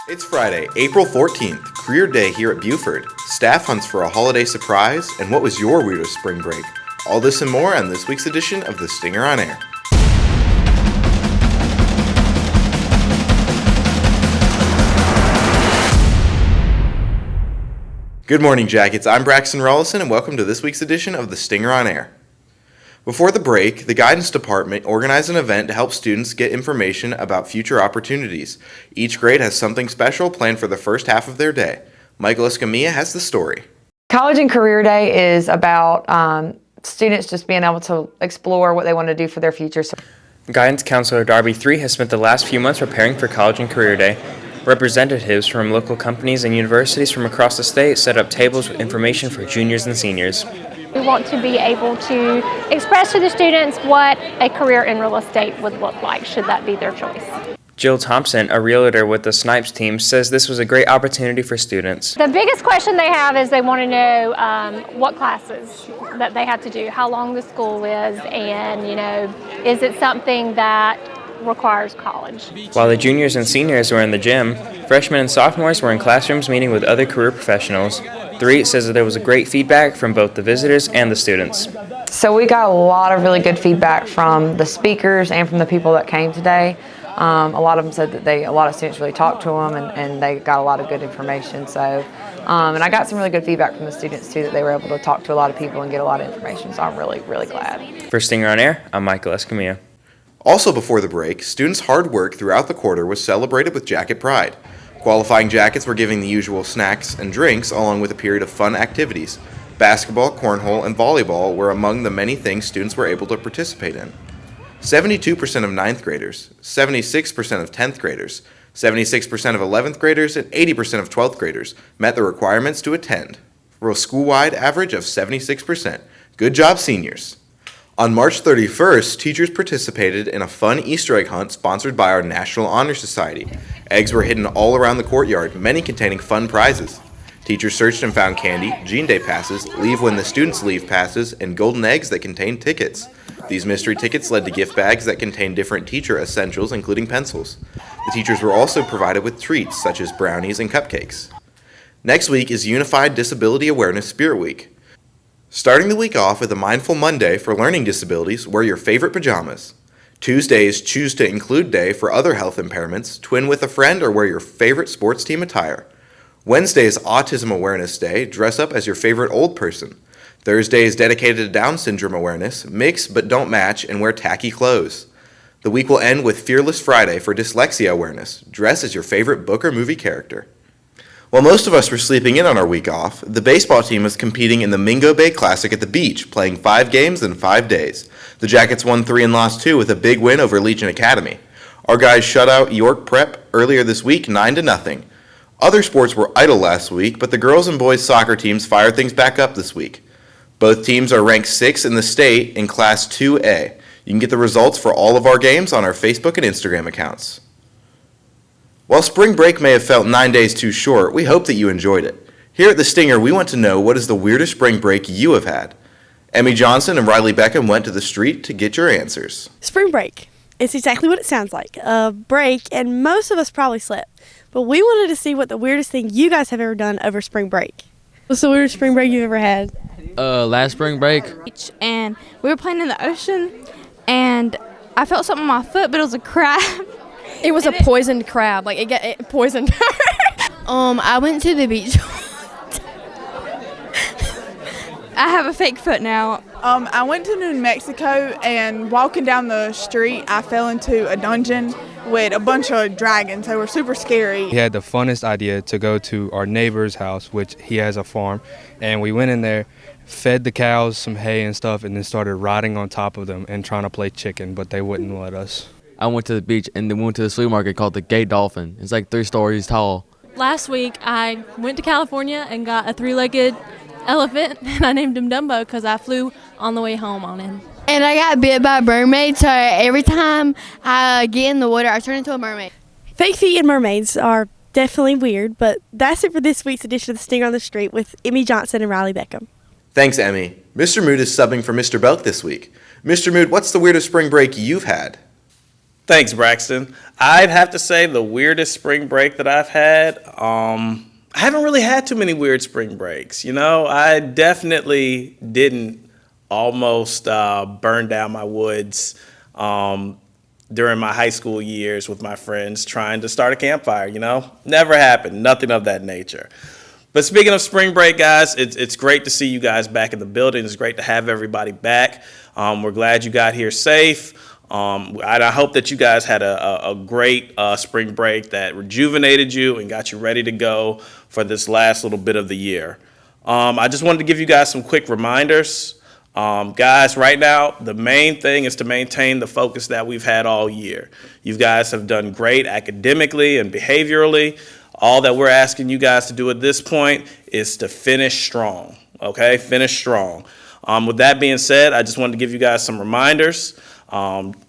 It's Friday, April 14th, Career Day here at Buford. Staff hunts for a holiday surprise, and what was your weirdest spring break? All this and more on this week's edition of The Stinger on Air. Good morning, Jackets. I'm Braxton Rollison, and welcome to this week's edition of The Stinger on Air. Before the break, the Guidance Department organized an event to help students get information about future opportunities. Each grade has something special planned for the first half of their day. Michael Escamilla has the story. College and Career Day is about students just being able to explore what they want to do for their future. Guidance Counselor Darby III has spent the last few months preparing for College and Career Day. Representatives from local companies and universities from across the state set up tables with information for juniors and seniors. We want to be able to express to the students what a career in real estate would look like, should that be their choice. Jill Thompson, a realtor with the Snipes team, says this was a great opportunity for students. The biggest question they have is they want to know what classes that they have to do, how long the school is, and, is it something that requires college. While the juniors and seniors were in the gym, freshmen and sophomores were in classrooms meeting with other career professionals. Three says that there was a great feedback from both the visitors and the students. So we got a lot of really good feedback from the speakers and from the people that came today. A lot of them said that a lot of students really talked to them and they got a lot of good information. So, and I got some really good feedback from the students too, that they were able to talk to a lot of people and get a lot of information. So I'm really, really glad. For Stinger on Air, I'm Michael Escamilla. Also before the break, students' hard work throughout the quarter was celebrated with Jacket Pride. Qualifying jackets were given the usual snacks and drinks along with a period of fun activities. Basketball, cornhole, and volleyball were among the many things students were able to participate in. 72% of 9th graders, 76% of 10th graders, 76% of 11th graders, and 80% of 12th graders met the requirements to attend, for a school-wide average of 76%. Good job, seniors. On March 31st, teachers participated in a fun Easter egg hunt sponsored by our National Honor Society. Eggs were hidden all around the courtyard, many containing fun prizes. Teachers searched and found candy, Gene Day passes, leave when the students leave passes, and golden eggs that contained tickets. These mystery tickets led to gift bags that contained different teacher essentials, including pencils. The teachers were also provided with treats such as brownies and cupcakes. Next week is Unified Disability Awareness Spirit Week. Starting the week off with a Mindful Monday for learning disabilities, wear your favorite pajamas. Tuesday is Choose to Include Day for other health impairments, twin with a friend, or wear your favorite sports team attire. Wednesday is Autism Awareness Day, dress up as your favorite old person. Thursday is dedicated to Down Syndrome Awareness, mix but don't match and wear tacky clothes. The week will end with Fearless Friday for Dyslexia Awareness, dress as your favorite book or movie character. While most of us were sleeping in on our week off, the baseball team was competing in the Mingo Bay Classic at the beach, playing 5 games in 5 days. The Jackets won 3 and lost 2 with a big win over Legion Academy. Our guys shut out York Prep earlier this week 9-0. Other sports were idle last week, but the girls and boys soccer teams fired things back up this week. Both teams are ranked 6th in the state in Class 2A. You can get the results for all of our games on our Facebook and Instagram accounts. While spring break may have felt 9 days too short, we hope that you enjoyed it. Here at The Stinger, we want to know what is the weirdest spring break you have had. Emmy Johnson and Riley Beckham went to the street to get your answers. Spring break. It's exactly what it sounds like. A break, and most of us probably slept. But we wanted to see what the weirdest thing you guys have ever done over spring break. What's the weirdest spring break you've ever had? Last spring break. And we were playing in the ocean, and I felt something on my foot, but it was a crab. It was a poisoned crab. Like, it poisoned her. I went to the beach. I have a fake foot now. I went to New Mexico, and walking down the street, I fell into a dungeon with a bunch of dragons. They were super scary. He had the funnest idea to go to our neighbor's house, which he has a farm, and we went in there, fed the cows some hay and stuff, and then started riding on top of them and trying to play chicken, but they wouldn't let us. I went to the beach and then went to the flea market called the Gay Dolphin. It's like 3 stories tall. Last week, I went to California and got a 3-legged elephant, and I named him Dumbo because I flew on the way home on him. And I got bit by a mermaid, so every time I get in the water, I turn into a mermaid. Fake feet and mermaids are definitely weird, but that's it for this week's edition of The Stinger on the Street with Emmy Johnson and Riley Beckham. Thanks, Emmy. Mr. Mood is subbing for Mr. Belk this week. Mr. Mood, what's the weirdest spring break you've had? Thanks, Braxton. I'd have to say the weirdest spring break that I've had. I haven't really had too many weird spring breaks. You know, I definitely didn't almost burn down my woods during my high school years with my friends trying to start a campfire. You know, never happened. Nothing of that nature. But speaking of spring break, guys, it's great to see you guys back in the building. It's great to have everybody back. We're glad you got here safe. I hope that you guys had a great spring break that rejuvenated you and got you ready to go for this last little bit of the year. I just wanted to give you guys some quick reminders. Guys, right now, the main thing is to maintain the focus that we've had all year. You guys have done great academically and behaviorally. All that we're asking you guys to do at this point is to finish strong, okay? Finish strong. With that being said, I just wanted to give you guys some reminders.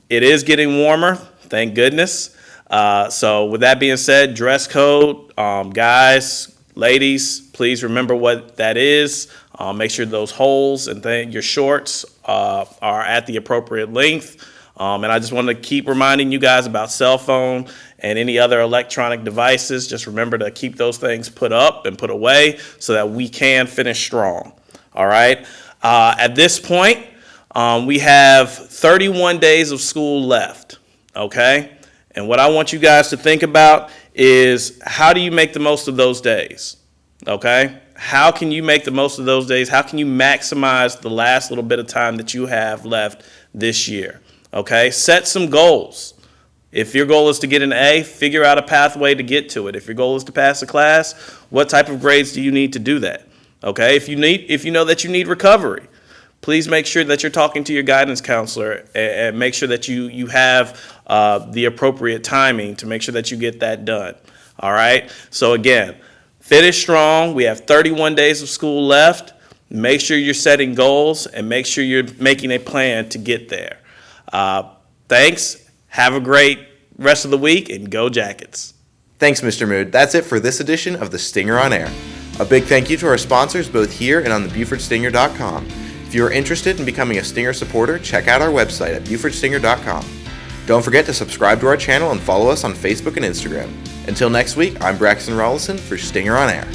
It is getting warmer, thank goodness. So with that being said, dress code, guys, ladies, please remember what that is. Make sure those holes and your shorts are at the appropriate length. And I just want to keep reminding you guys about cell phone and any other electronic devices. Just remember to keep those things put up and put away so that we can finish strong. All right. At this point, we have 31 days of school left. Okay. And what I want you guys to think about is, how do you make the most of those days? Okay. How can you make the most of those days? How can you maximize the last little bit of time that you have left this year? Okay, set some goals. If your goal is to get an A, figure out a pathway to get to it. If your goal is to pass a class, what type of grades do you need to do that? Okay, if you know that you need recovery, please make sure that you're talking to your guidance counselor and make sure that you have the appropriate timing to make sure that you get that done. All right, so again, finish strong. We have 31 days of school left. Make sure you're setting goals and make sure you're making a plan to get there. Thanks. Have a great rest of the week, and go Jackets. Thanks, Mr. Mood. That's it for this edition of the Stinger on Air. A big thank you to our sponsors both here and on the BufordStinger.com. If you are interested in becoming a Stinger supporter, check out our website at BufordStinger.com. Don't forget to subscribe to our channel and follow us on Facebook and Instagram. Until next week, I'm Braxton Rollison for Stinger on Air.